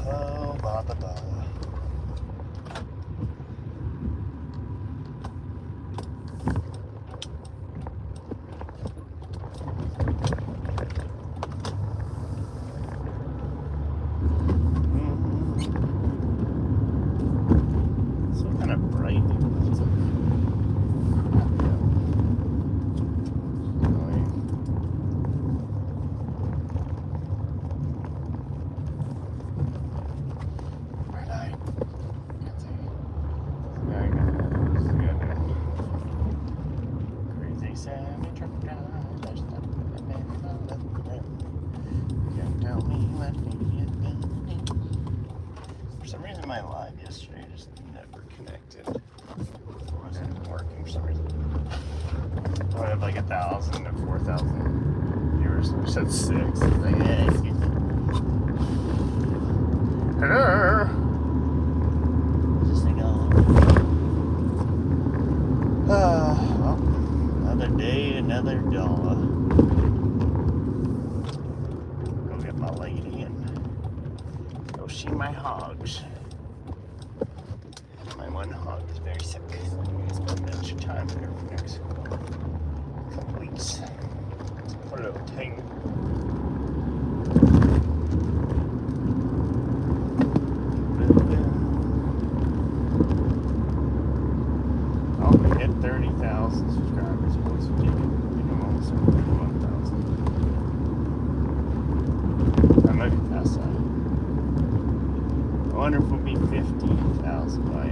Oh, ba ba ba. So kind of bright. It's like, for some reason my live yesterday just never connected. It wasn't working for some reason. I have like 1,000 to 4,000 viewers. I said 6. It's like, hey, excuse me. Hello. Just like, well, another day, another dollar. Go get my lady and go see my hogs. My one hog is very sick, so I'm going to spend extra time here for the next couple weeks. Poor little thing. Oh, we hit 30,000 subscribers. Boys, we did it. I'm almost at 31,000. I might be past that. I wonder if we'll be 50,000 by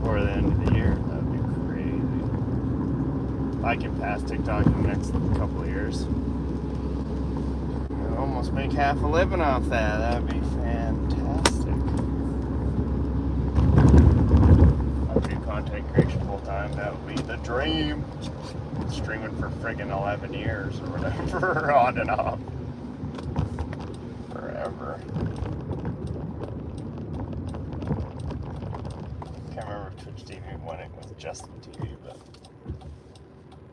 before the end of the year. That would be crazy. If I can pass TikTok in the next couple of years, I'll almost make half a living off that. That would be fantastic. If I do content creation full time, that would be the dream. Streaming for friggin' 11 years or whatever, on and off. Forever. Can't remember if Twitch TV when it was just TV, but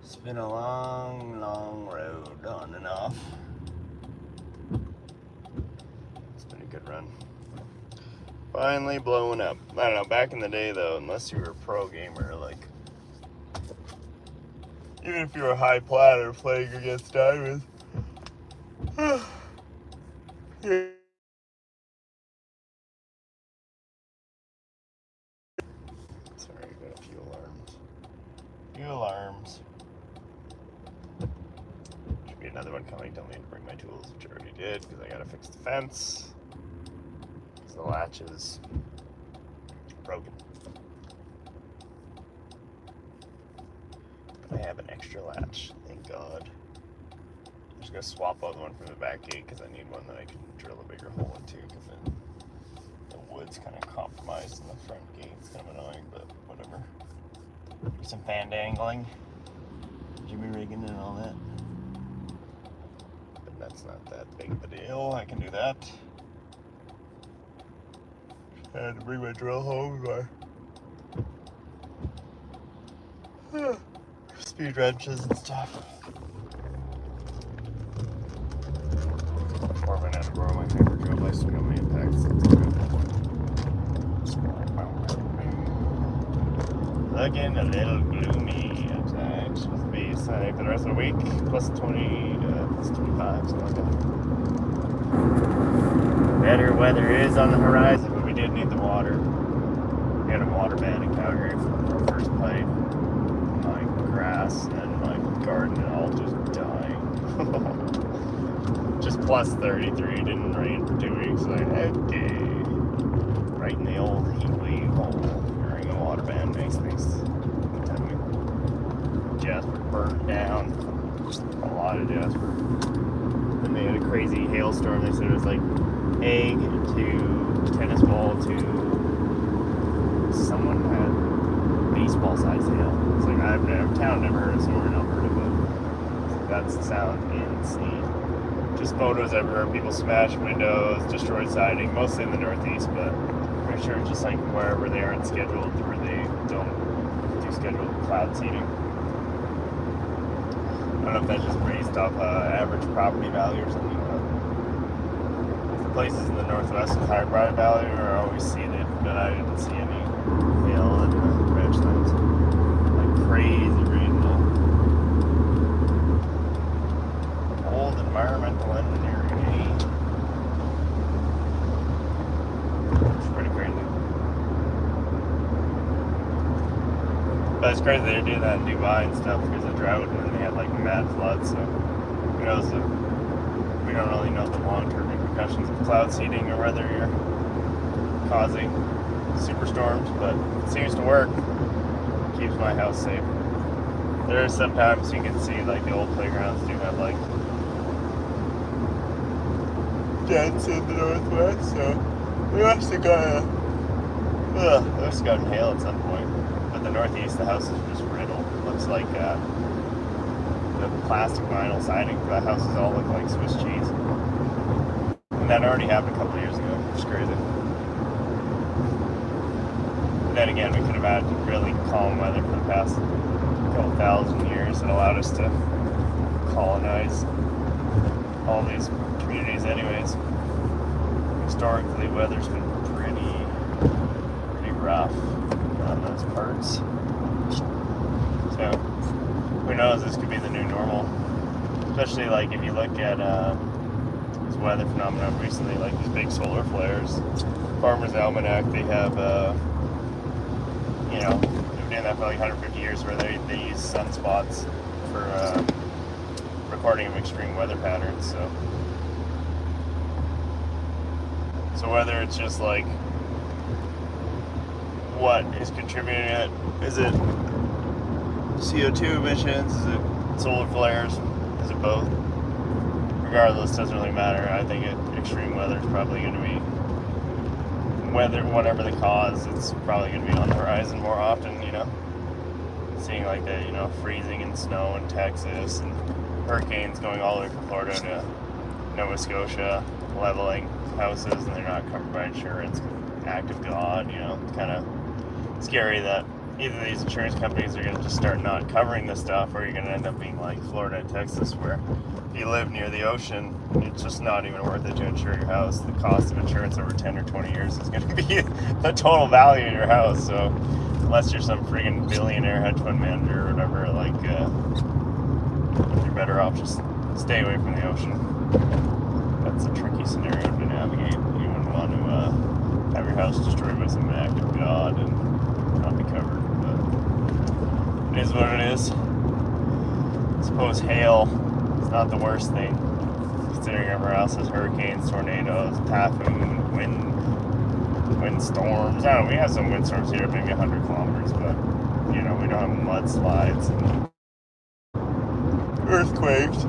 it's been a long, long road on and off. It's been a good run. Finally blowing up. I don't know, back in the day though, unless you were a pro gamer, like, even if you were a high platter playing against diamonds, yeah. Sorry, I got a few alarms. Should be another one coming. Don't need to bring my tools, which I already did, because I gotta fix the fence. Because the latch is broken. But I have an extra latch, thank God. I'm just gonna swap out the one from the back gate, because I need one that I can drill a bigger hole into, because the wood's kind of compromised in the front gate. It's kind of annoying, but whatever. Do some fan dangling, jimmy rigging and all that. But that's not that big of a deal. I can do that. I had to bring my drill home. Speed wrenches and stuff. Foreman had to borrow my favorite drill by swing on my impacts. Looking a little gloomy outside. It's supposed to be sunny for the rest of the week. Plus 20, plus 25, something like that. Better weather is on the horizon, but we did need the water. We had a water ban in Calgary for our first pipe. My grass and my garden all just dying. Just plus 33, didn't rain for 2 weeks. Like, okay. Right in the old heat wave hole. During a water ban makes things. Jasper burned down. Just a lot of Jasper. Then they had a crazy hailstorm. They said it was like egg to tennis ball to someone had baseball sized hail. It's like town never heard of somewhere in Alberta, but that's the sound insane. Just photos everywhere, people smashed windows, destroyed siding, mostly in the northeast, but I'm pretty sure it's just like wherever they aren't scheduled, where they don't do scheduled cloud seeding. I don't know if that's just based off average property value or something, but places in the northwest of higher Braddock Valley are always scenic, but I didn't see any hail in the ranchlands. Like crazy rainfall. Old environmental engineering, eh? It's pretty crazy. But it's crazy they're doing that in Dubai and stuff because of drought, and then they had like mad floods, so who knows if we don't really know the long-term repercussions of cloud seeding or whether you're causing superstorms, but it seems to work. It keeps my house safe. There are sometimes you can see like the old playgrounds do have like dents in the northwest, so we must have gotten hail at some point. But the northeast, the house is just riddled. It looks like the plastic vinyl siding for the houses all look like Swiss cheese. And that already happened a couple of years ago, which is crazy. But then again, we could have had really calm weather for the past couple thousand years that allowed us to colonize all these communities anyways. Historically, weather's been pretty rough on those parts. So who knows, this could be the new normal. Especially like if you look at this weather phenomenon recently, like these big solar flares. Farmer's Almanac, they have they've been doing that for like 150 years where they use sunspots for recording of extreme weather patterns. So whether it's just like what is contributing to it, is it CO2 emissions, is it solar flares, is it both? Regardless, doesn't really matter. I think extreme weather is probably going to be, whatever the cause, it's probably going to be on the horizon more often, seeing like the, freezing and snow in Texas and hurricanes going all the way from Florida to Nova Scotia, leveling houses, and they're not covered by insurance. Act of God, it's kind of scary that either these insurance companies are going to just start not covering this stuff, or you're going to end up being like Florida and Texas, where if you live near the ocean, it's just not even worth it to insure your house. The cost of insurance over 10 or 20 years is going to be the total value of your house. So unless you're some friggin' billionaire hedge fund manager or whatever, like you're better off just stay away from the ocean. That's a tricky scenario to navigate. You wouldn't want to have your house destroyed by some act of God and not be covered. But it is what it is. I suppose hail is not the worst thing, considering everywhere else has hurricanes, tornadoes, typhoon, wind storms. I don't know, we have some windstorms here, maybe 100 kilometers, but we don't have mudslides and earthquakes.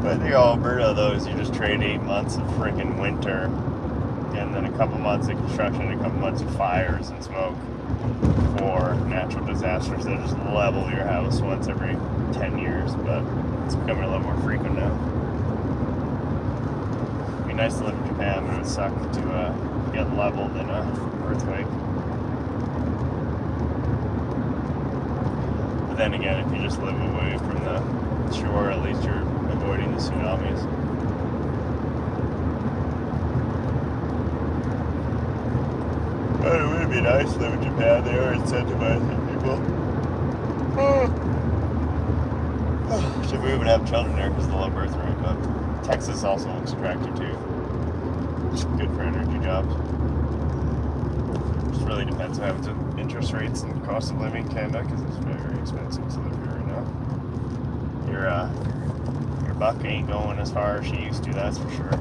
I think Alberta, though, is you just trade 8 months of freaking winter, and then a couple months of construction, and a couple months of fires and smoke for natural disasters that just level your house once every 10 years, but it's becoming a little more frequent now. It'd be nice to live in Japan, but it would suck to get leveled in an earthquake. But then again, if you just live away from the shore, at least you're avoiding the tsunamis. But it would be nice to live in Japan. They are incentivizing people to move and have children there because of the low birth rate. But Texas also looks attractive too. Good for energy jobs. Just really depends on how it's interest rates and cost of living in Canada, because it's very expensive to live here right now. Your buck ain't going as far as she used to, that's for sure.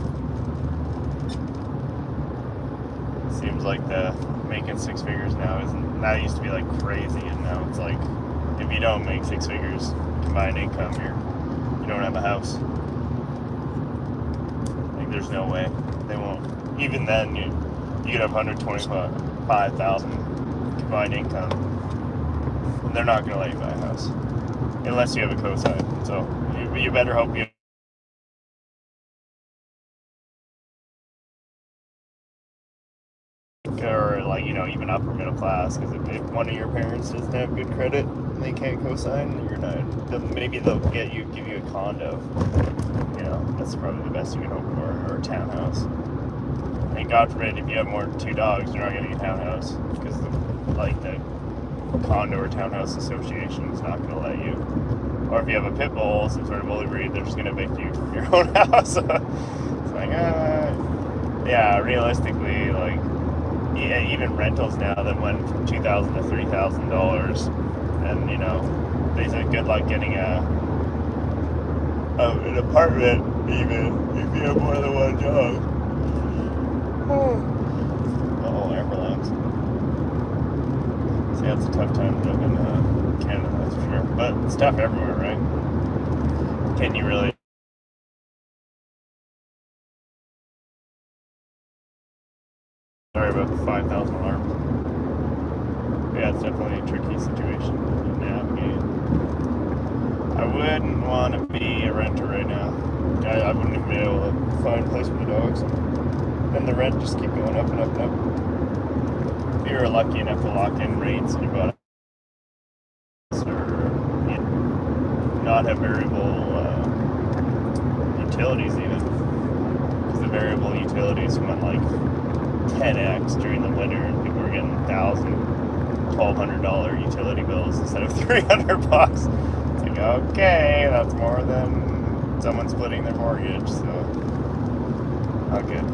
Seems like the making six figures now that used to be like crazy, and now it's like if you don't make six figures combined income, you don't have a house. Like there's no way they won't. Even then, you could have 125,000 combined income, and they're not going to let you buy a house unless you have a cosign. So you better hope you. Or like like, you know, even upper middle class, because if one of your parents doesn't have good credit and they can't co-sign, you're not, maybe they'll give you a condo. You know, that's probably the best you can hope for, or a townhouse. And God forbid, if you have more than 2 dogs, you're not getting a townhouse, because like the condo or townhouse association is not going to let you. Or if you have a pit bull, some sort of bully breed, they're just going to evict you from your own house. It's like, yeah, realistically, like, yeah, even rentals now that went from $2,000 to $3,000, and, you know, they said good luck getting an apartment, even if you have more than one dog. Oh, ambulance. So yeah, it's a tough time to live in Canada, that's for sure. But it's tough everywhere, right? Can you really? Sorry about the 5,000 alarm. Yeah, it's definitely a tricky situation to navigate. I wouldn't want to be a renter right now. I wouldn't even be able to find a place for the dogs. And the rent just keep going up and up and up. If you're lucky enough to lock in rates and you bought a house, or you know, not have variable utilities even. Because the variable utilities went like 10x during the winter, and people were getting $1,000, $1,200 utility bills instead of $300. It's like, okay, that's more than someone splitting their mortgage, so not good.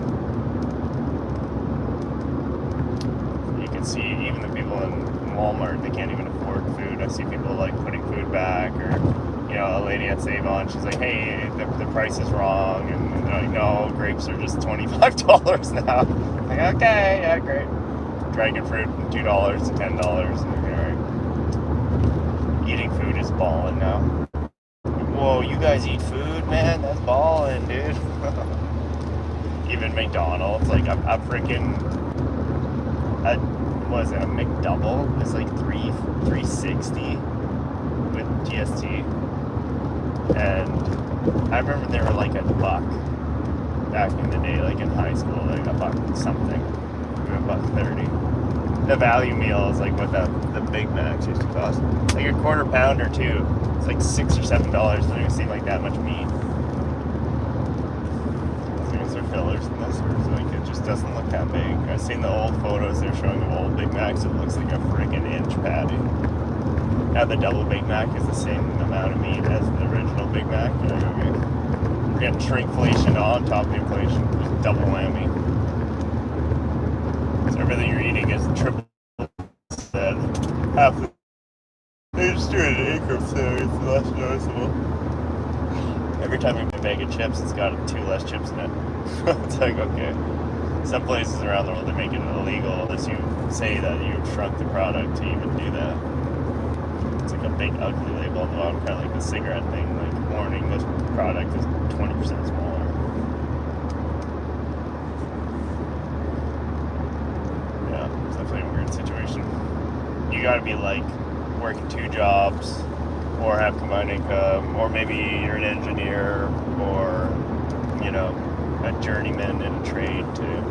You can see even the people in Walmart, they can't even afford food. I see people like putting food back, or you know, a lady at Save-On, she's like, hey, the price is wrong, and they're like, no, grapes are just $25 now. I'm like, okay, yeah, great. Dragon fruit from $2 to $10, and you're right. Eating food is balling now. Whoa, you guys eat food, man? That's balling, dude. Even McDonald's, like, I'm freaking, what is it, a McDouble? It's like $3.60 with GST. And I remember they were like $1 back in the day, like in high school, like $1 something, $1.30. The value meal is like what the Big Macs used to cost, like a quarter pounder too. It's like $6 or $7. Doesn't even seem like that much meat. Is there fillers in this, or is it like it just doesn't look that big? I've seen the old photos they're showing of old Big Macs. It looks like a freaking inch patty. Now the double Big Mac is the same amount of meat as the original Big Mac. You're like, okay, we're getting shrinkflation on top of inflation, just double whammy. So everything you're eating is triple instead. Half the they just do it in increments, so it's less noticeable. Every time you make a bag of chips, it's got 2 less chips in it. It's like, okay. Some places around the world, they make it illegal unless you say that you've shrunk the product to even do that. It's like a big ugly label on the bottom, kind of like the cigarette thing, like warning this product is 20% smaller. Yeah, it's definitely a weird situation. You gotta be like working 2 jobs, or have combined income, or maybe you're an engineer, or, you know, a journeyman in a trade to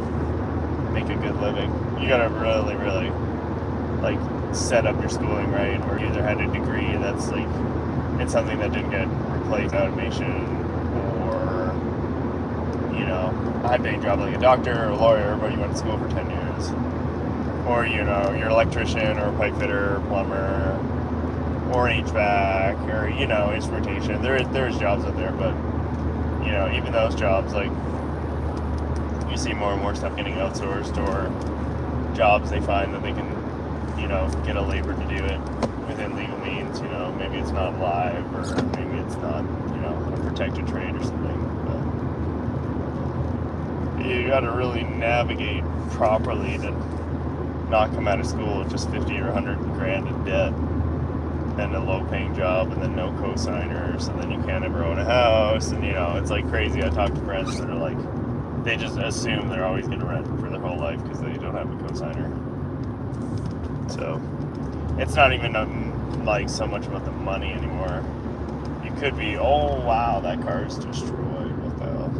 make a good living. You gotta really, really, like, set up your schooling right, or you either had a degree that's like, it's something that didn't get replaced with automation, or, you know, a high-paying job like a doctor or a lawyer, but you went to school for 10 years. Or, you know, you're an electrician, or a pipe fitter, or plumber, or an HVAC, or, you know, instrumentation. There's jobs out there, but, you know, even those jobs, like, you see more and more stuff getting outsourced, or jobs they find that they can, you know, get a labor to do it within legal means. You know, maybe it's not live, or maybe it's not, you know, a protected trade or something. But you got to really navigate properly to not come out of school with just 50 or 100 grand in debt, and a low-paying job, and then no co-signers, and then you can't ever own a house, and, you know, it's like crazy. I talk to friends that are like, they just assume they're always going to rent for their whole life because they don't have a co-signer. So it's not even like so much about the money anymore. You could be, oh wow, that car is destroyed. What the hell?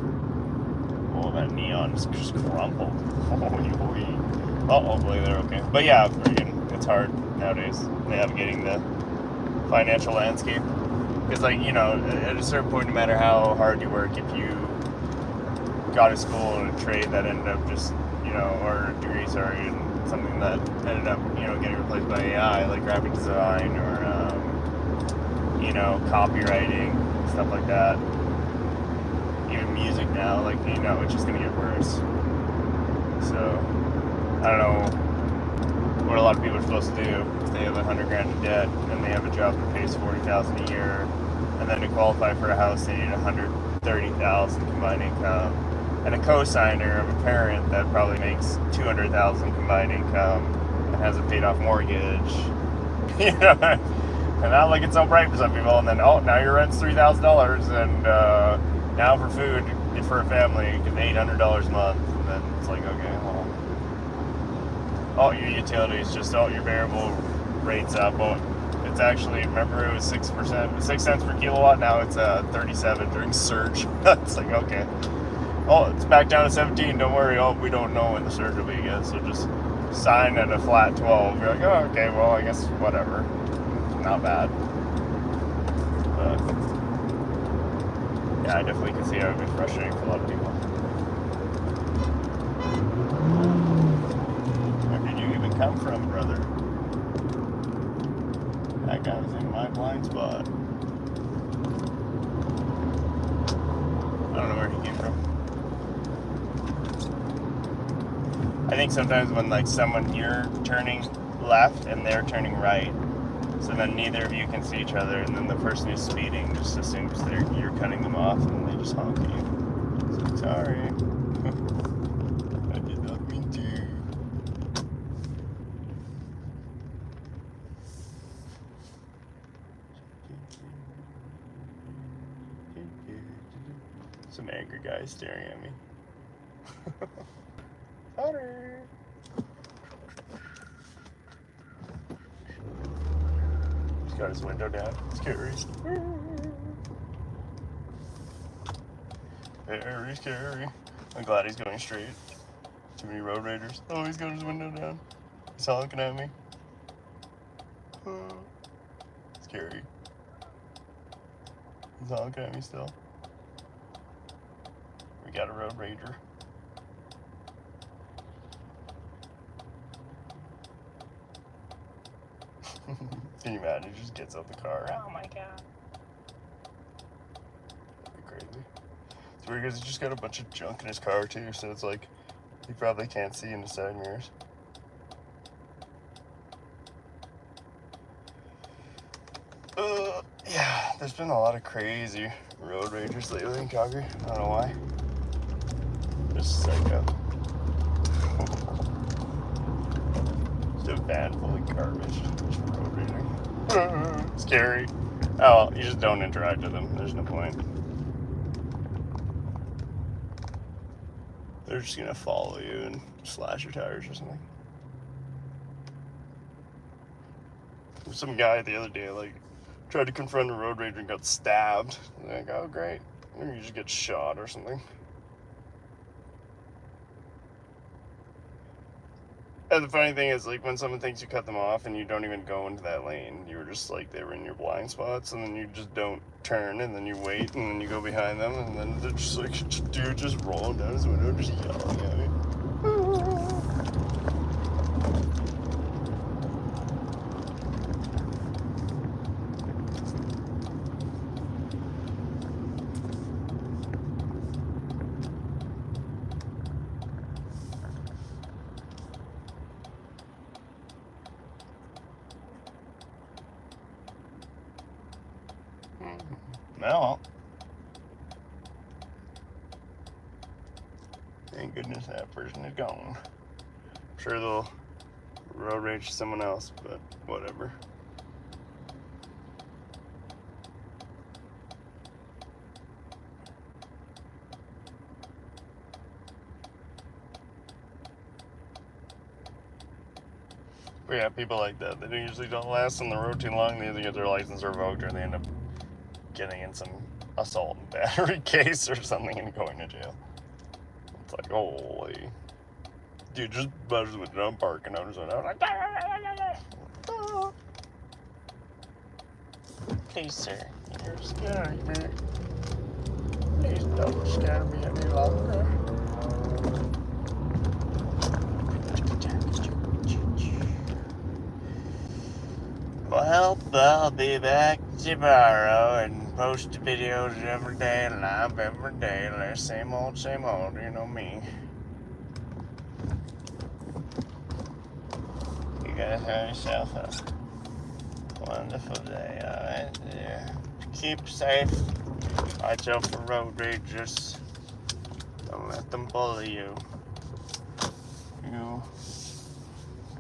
Oh, that neon just crumpled. Well, hopefully they're okay. But yeah, freaking, it's hard nowadays navigating the financial landscape. Because, like, you know, at a certain point, no matter how hard you work, if you got a school and a trade that ended up just, you know, or a degree, sorry, and something that ended up, you know, getting replaced by AI, like graphic design or, you know, copywriting, stuff like that. Even music now, like, you know, it's just going to get worse. So, I don't know what a lot of people are supposed to do if they have $100 grand in debt and they have a job that pays $40,000 a year, and then to qualify for a house they need $130,000 combined income, and a co-signer of a parent that probably makes $200,000 combined income and has a paid-off mortgage. You know, and not like it's so bright for some people. And then now your rent's $3,000, and now for food for a family it's $800 a month, and then it's like, okay, well. Oh, your utilities, just your variable rates up. Oh, it's actually, remember it was 6 cents per kilowatt. Now it's 37 during surge. It's like, okay. Oh, it's back down to 17. Don't worry. Oh, we don't know when the surge will be again. So just sign at a flat 12. You're like, oh, okay. Well, I guess whatever. Not bad. But yeah, I definitely can see how it would be frustrating for a lot of people. Come from, brother? That guy was in my blind spot. I don't know where he came from. I think sometimes when like you're turning left and they're turning right, so then neither of you can see each other, and then the person who's speeding just assumes you're cutting them off, and they just honk at you. So, sorry. I did not mean to. Some angry guy staring at me. Sorry. He's got his window down. Scary. Very scary. I'm glad he's going straight. Too many road raiders. Oh, he's got his window down. He's honking at me. Scary. He's honking at me still. We got a road rager. Can you imagine? He just gets out the car. Oh my god. That'd be crazy. It's weird because he's just got a bunch of junk in his car too, so it's like he probably can't see in the side mirrors. Yeah, there's been a lot of crazy road ragers lately in Calgary. I don't know why. Just psycho. Just a van full of garbage. Just road raging. Scary. Oh, well, you just don't interact with them. There's no point. They're just gonna follow you and slash your tires or something. Some guy the other day, like, tried to confront a road rager and got stabbed. Like, oh great. Maybe you just get shot or something. And the funny thing is, like, when someone thinks you cut them off and you don't even go into that lane, you were just like, they were in your blind spots, and then you just don't turn, and then you wait, and then you go behind them, and then they're just like, dude just rolling down his window, just yelling at me. Well, thank goodness that person is gone. I'm sure they'll road rage someone else, but whatever. But yeah, people like that, they usually don't last on the road too long. They either get their license revoked or they end up getting in some assault and battery case or something and going to jail. It's like, holy Dude, just buzzed with no parking. I was like, please, sir, you're scaring me. Please don't scare me any longer. Well, I'll be back tomorrow and post videos every day, live every day. Same old, you know me. You guys have yourself a wonderful day, alright? Yeah. Keep safe. Watch out for road ragers. Don't let them bully you. You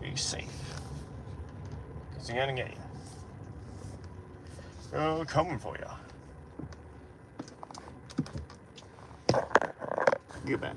be safe. Because they're gonna get you. They're coming for you. Get back.